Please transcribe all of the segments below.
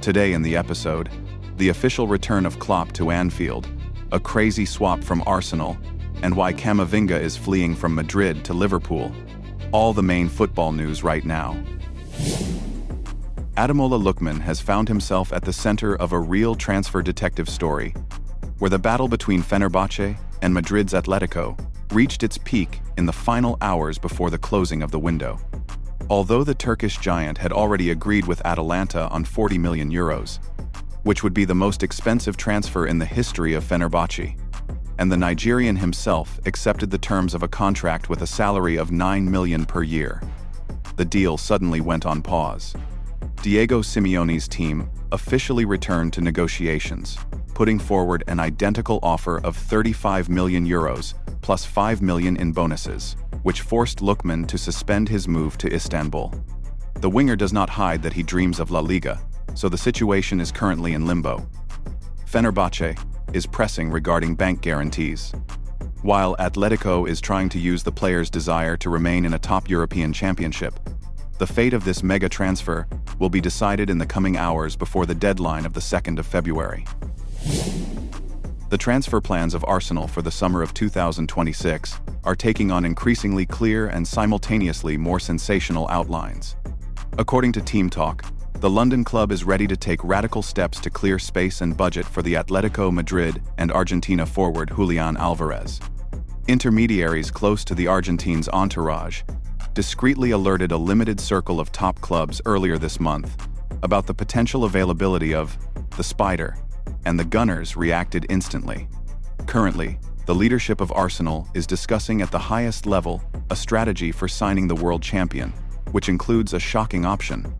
Today in the episode, the official return of Klopp to Anfield, a crazy swap from Arsenal, and why Camavinga is fleeing from Madrid to Liverpool. All the main football news right now. Ademola Lookman has found himself at the center of a real transfer detective story, where the battle between Fenerbahce and Madrid's Atletico reached its peak in the final hours before the closing of the window. Although the Turkish giant had already agreed with Atalanta on €40 million, which would be the most expensive transfer in the history of Fenerbahce, and the Nigerian himself accepted the terms of a contract with a salary of €9 million per year, the deal suddenly went on pause. Diego Simeone's team officially returned to negotiations, putting forward an identical offer of €35 million plus €5 million in bonuses, which forced Lookman to suspend his move to Istanbul. The winger does not hide that he dreams of La Liga, so the situation is currently in limbo. Fenerbahce is pressing regarding bank guarantees, while Atletico is trying to use the player's desire to remain in a top European championship. The fate of this mega transfer will be decided in the coming hours before the deadline of the 2nd of February. The transfer plans of Arsenal for the summer of 2026 are taking on increasingly clear and simultaneously more sensational outlines. According to Team Talk, the London club is ready to take radical steps to clear space and budget for the Atletico Madrid and Argentina forward Julián Álvarez. Intermediaries close to the Argentine's entourage discreetly alerted a limited circle of top clubs earlier this month about the potential availability of the Spider, and the Gunners reacted instantly. Currently, the leadership of Arsenal is discussing at the highest level a strategy for signing the world champion, which includes a shocking option: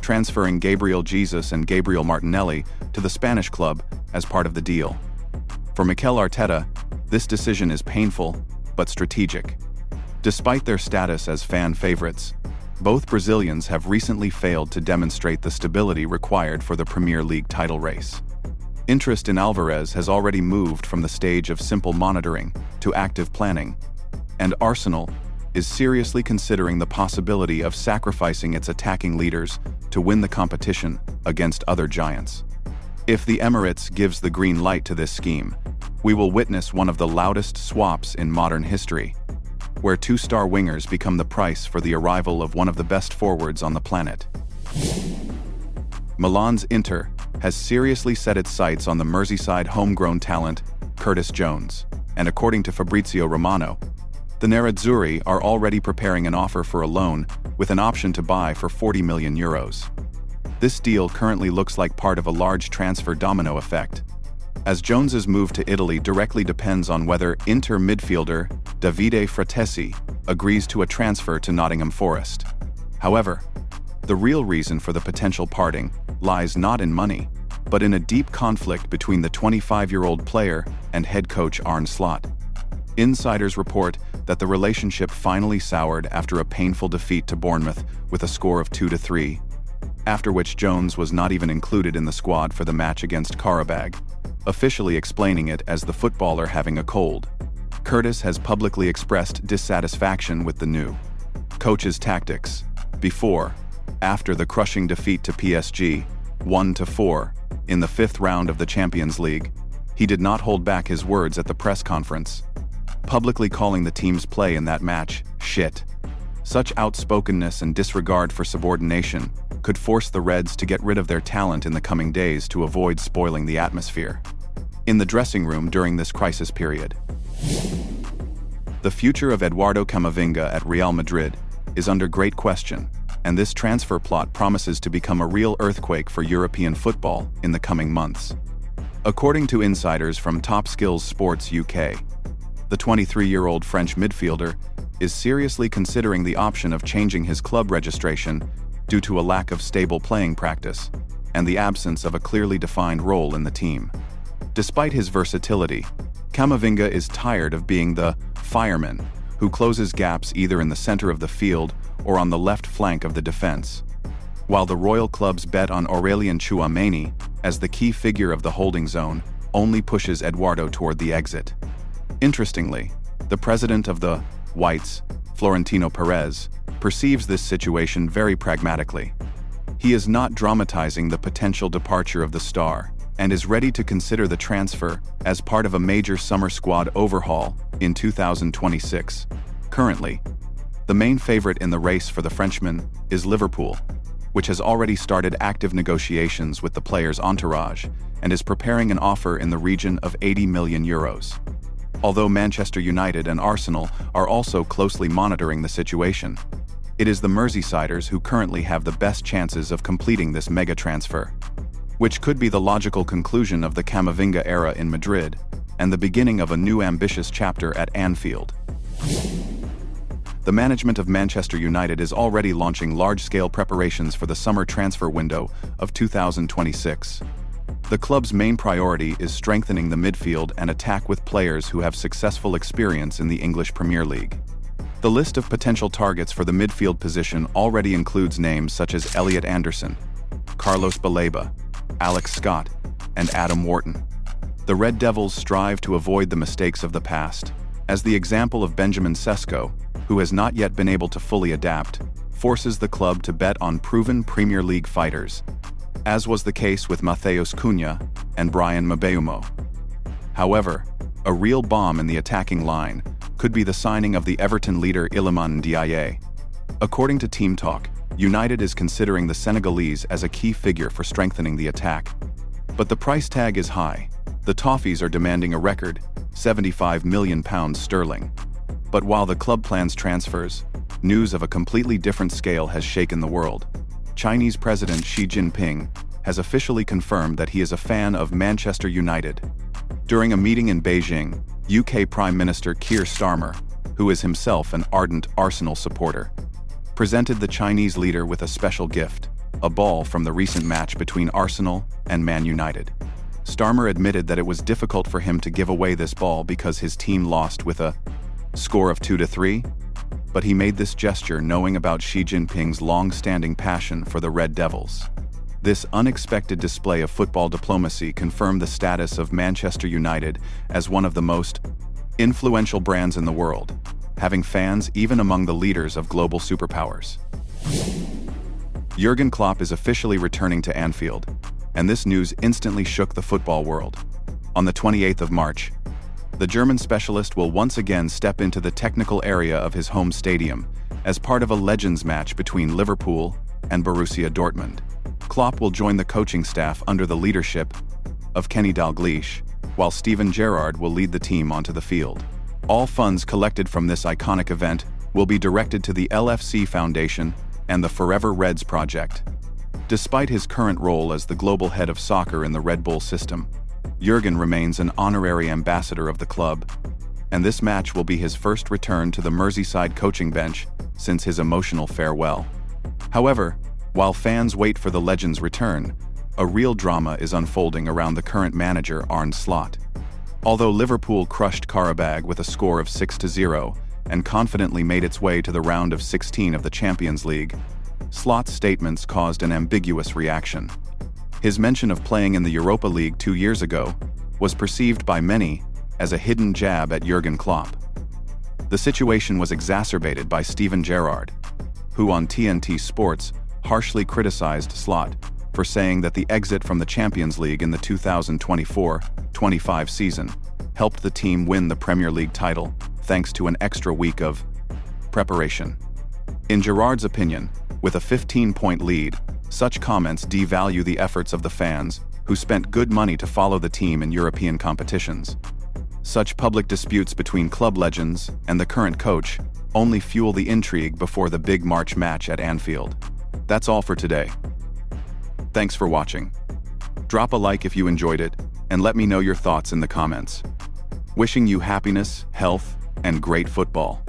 transferring Gabriel Jesus and Gabriel Martinelli to the Spanish club as part of the deal. For Mikel Arteta, this decision is painful but strategic. Despite their status as fan favorites, both Brazilians have recently failed to demonstrate the stability required for the Premier League title race. Interest in Alvarez has already moved from the stage of simple monitoring to active planning, and Arsenal is seriously considering the possibility of sacrificing its attacking leaders to win the competition against other giants. If the Emirates gives the green light to this scheme, we will witness one of the loudest swaps in modern history, where two-star wingers become the price for the arrival of one of the best forwards on the planet. Milan's Inter has seriously set its sights on the Merseyside homegrown talent Curtis Jones, and according to Fabrizio Romano, the Nerazzurri are already preparing an offer for a loan with an option to buy for €40 million. This deal currently looks like part of a large transfer domino effect, as Jones's move to Italy directly depends on whether Inter midfielder Davide Fratesi agrees to a transfer to Nottingham Forest. However, the real reason for the potential parting lies not in money, but in a deep conflict between the 25-year-old player and head coach Arne Slot. Insiders report that the relationship finally soured after a painful defeat to Bournemouth with a score of 2-3, after which Jones was not even included in the squad for the match against Qarabag, officially explaining it as the footballer having a cold. Curtis has publicly expressed dissatisfaction with the new coach's tactics after the crushing defeat to PSG, 1-4, in the 5th round of the Champions League. He did not hold back his words at the press conference, publicly calling the team's play in that match shit. Such outspokenness and disregard for subordination could force the Reds to get rid of their talent in the coming days to avoid spoiling the atmosphere in the dressing room during this crisis period. The future of Eduardo Camavinga at Real Madrid is under great question, and this transfer plot promises to become a real earthquake for European football in the coming months. According to insiders from Top Skills Sports UK, the 23-year-old French midfielder is seriously considering the option of changing his club registration due to a lack of stable playing practice and the absence of a clearly defined role in the team. Despite his versatility, Camavinga is tired of being the fireman who closes gaps either in the center of the field or on the left flank of the defense, while the Royal Club's bet on Aurélien Tchouaméni as the key figure of the holding zone only pushes Eduardo toward the exit. Interestingly, the president of the Whites, Florentino Perez, perceives this situation very pragmatically. He is not dramatizing the potential departure of the star and is ready to consider the transfer as part of a major summer squad overhaul in 2026. Currently, the main favorite in the race for the Frenchman is Liverpool, which has already started active negotiations with the player's entourage and is preparing an offer in the region of €80 million. Although Manchester United and Arsenal are also closely monitoring the situation, it is the Merseysiders who currently have the best chances of completing this mega transfer, which could be the logical conclusion of the Camavinga era in Madrid and the beginning of a new ambitious chapter at Anfield. The management of Manchester United is already launching large-scale preparations for the summer transfer window of 2026. The club's main priority is strengthening the midfield and attack with players who have successful experience in the English Premier League. The list of potential targets for the midfield position already includes names such as Elliot Anderson, Carlos Baleba, Alex Scott, and Adam Wharton. The Red Devils strive to avoid the mistakes of the past, as the example of Benjamin Sesko, who has not yet been able to fully adapt, forces the club to bet on proven Premier League fighters, as was the case with Matheus Cunha and Brian Mbeumo. However, a real bomb in the attacking line could be the signing of the Everton leader Iliman Ndiaye. According to Team Talk, United is considering the Senegalese as a key figure for strengthening the attack. But the price tag is high. The Toffees are demanding a record £75 million. But while the club plans transfers, news of a completely different scale has shaken the world. Chinese President Xi Jinping has officially confirmed that he is a fan of Manchester United. During a meeting in Beijing, UK Prime Minister Keir Starmer, who is himself an ardent Arsenal supporter, presented the Chinese leader with a special gift, a ball from the recent match between Arsenal and Man United. Starmer admitted that it was difficult for him to give away this ball because his team lost with a score of 2-3, but he made this gesture knowing about Xi Jinping's long-standing passion for the Red Devils. This unexpected display of football diplomacy confirmed the status of Manchester United as one of the most influential brands in the world, having fans even among the leaders of global superpowers. Jurgen Klopp is officially returning to Anfield, and this news instantly shook the football world. On the 28th of March, the German specialist will once again step into the technical area of his home stadium as part of a Legends match between Liverpool and Borussia Dortmund. Klopp will join the coaching staff under the leadership of Kenny Dalglish, while Steven Gerrard will lead the team onto the field. All funds collected from this iconic event will be directed to the LFC Foundation and the Forever Reds project. Despite his current role as the global head of soccer in the Red Bull system, Jurgen remains an honorary ambassador of the club, and this match will be his first return to the Merseyside coaching bench since his emotional farewell. However, while fans wait for the legend's return, a real drama is unfolding around the current manager Arne Slot. Although Liverpool crushed Qarabag with a score of 6-0 and confidently made its way to the round of 16 of the Champions League, Slot's statements caused an ambiguous reaction. His mention of playing in the Europa League 2 years ago was perceived by many as a hidden jab at Jurgen Klopp. The situation was exacerbated by Steven Gerrard, who on TNT Sports harshly criticized Slot for saying that the exit from the Champions League in the 2024-25 season helped the team win the Premier League title thanks to an extra week of preparation. In Gerrard's opinion, with a 15-point lead, such comments devalue the efforts of the fans who spent good money to follow the team in European competitions. Such public disputes between club legends and the current coach only fuel the intrigue before the big March match at Anfield. That's all for today. Thanks for watching. Drop a like if you enjoyed it, and let me know your thoughts in the comments. Wishing you happiness, health, and great football.